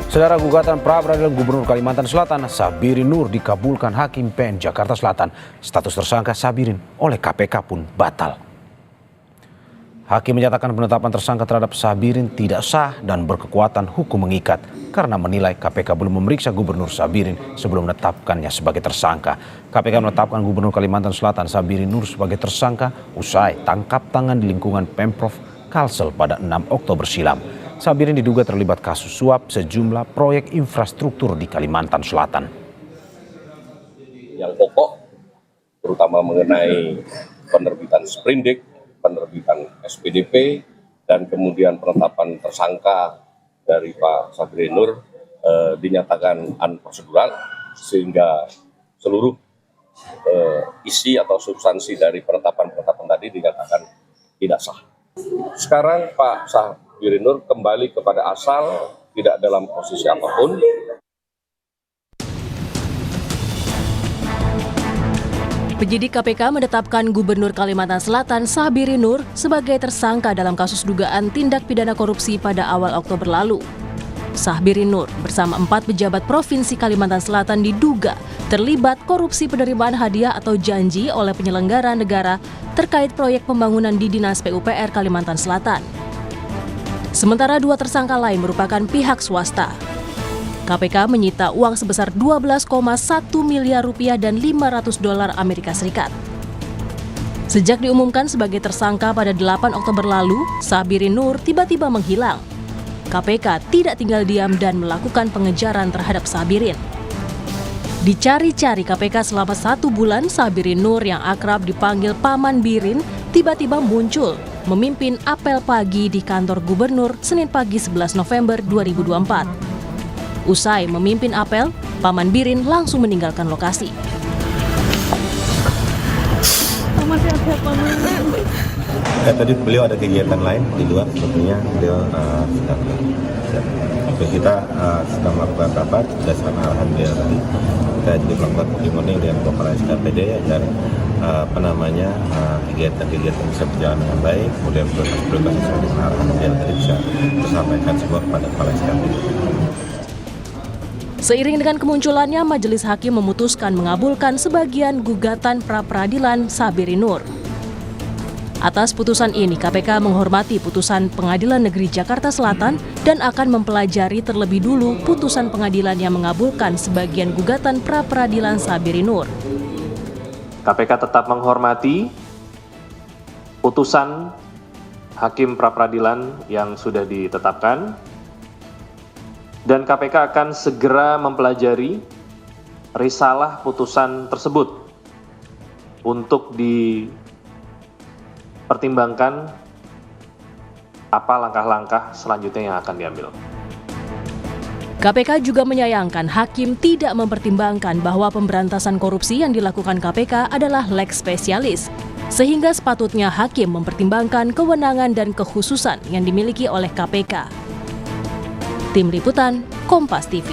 Saudara, gugatan pra-peradilan Gubernur Kalimantan Selatan Sabirin Nur dikabulkan Hakim PN Jakarta Selatan. Status tersangka Sabirin oleh KPK pun batal. Hakim menyatakan penetapan tersangka terhadap Sabirin tidak sah dan berkekuatan hukum mengikat karena menilai KPK belum memeriksa Gubernur Sabirin sebelum menetapkannya sebagai tersangka. KPK menetapkan Gubernur Kalimantan Selatan Sabirin Nur sebagai tersangka usai tangkap tangan di lingkungan Pemprov Kalsel pada 6 Oktober silam. Sabirin diduga terlibat kasus suap sejumlah proyek infrastruktur di Kalimantan Selatan. Yang pokok terutama mengenai penerbitan sprindik, penerbitan SPDP, dan kemudian penetapan tersangka dari Pak Sabirin Nur dinyatakan unprosedural sehingga seluruh isi atau substansi dari penetapan tadi dinyatakan tidak sah. Sekarang Pak Sabirin Nur kembali kepada asal, tidak dalam posisi apapun. Penyidik KPK menetapkan Gubernur Kalimantan Selatan Sabirin Nur sebagai tersangka dalam kasus dugaan tindak pidana korupsi pada awal Oktober lalu. Sabirin Nur bersama 4 pejabat Provinsi Kalimantan Selatan diduga terlibat korupsi penerimaan hadiah atau janji oleh penyelenggara negara terkait proyek pembangunan di Dinas PUPR Kalimantan Selatan. Sementara 2 tersangka lain merupakan pihak swasta. KPK menyita uang sebesar 12,1 miliar rupiah dan $500 Amerika Serikat. Sejak diumumkan sebagai tersangka pada 8 Oktober lalu, Sabirin Nur tiba-tiba menghilang. KPK tidak tinggal diam dan melakukan pengejaran terhadap Sabirin. Dicari-cari KPK selama 1 bulan, Sabirin Nur yang akrab dipanggil Paman Birin tiba-tiba muncul memimpin apel pagi di kantor gubernur Senin pagi 11 November 2024. Usai memimpin apel, Paman Birin langsung meninggalkan lokasi. Tadi beliau ada kegiatan lain di luar, sepertinya beliau sedang kita sedang melakukan rapat berdasarkan arahan beliau tadi. Kita jadi melakukan testimoni dengan Kepala SKPD dan kegiatan bisa berjalan dengan baik. Kemudian prioritas sesuai dengan arahan beliau tadi bisa disampaikan semua kepada Kepala SKPD. Seiring dengan kemunculannya, Majelis Hakim memutuskan mengabulkan sebagian gugatan pra-peradilan Sabirin Nur. Atas putusan ini, KPK menghormati putusan Pengadilan Negeri Jakarta Selatan dan akan mempelajari terlebih dulu putusan pengadilan yang mengabulkan sebagian gugatan pra-peradilan Sabirin Nur. KPK tetap menghormati putusan Hakim pra-peradilan yang sudah ditetapkan, dan KPK akan segera mempelajari risalah putusan tersebut untuk dipertimbangkan apa langkah-langkah selanjutnya yang akan diambil. KPK juga menyayangkan Hakim tidak mempertimbangkan bahwa pemberantasan korupsi yang dilakukan KPK adalah lex spesialis, sehingga sepatutnya Hakim mempertimbangkan kewenangan dan kekhususan yang dimiliki oleh KPK. Tim Liputan, Kompas TV.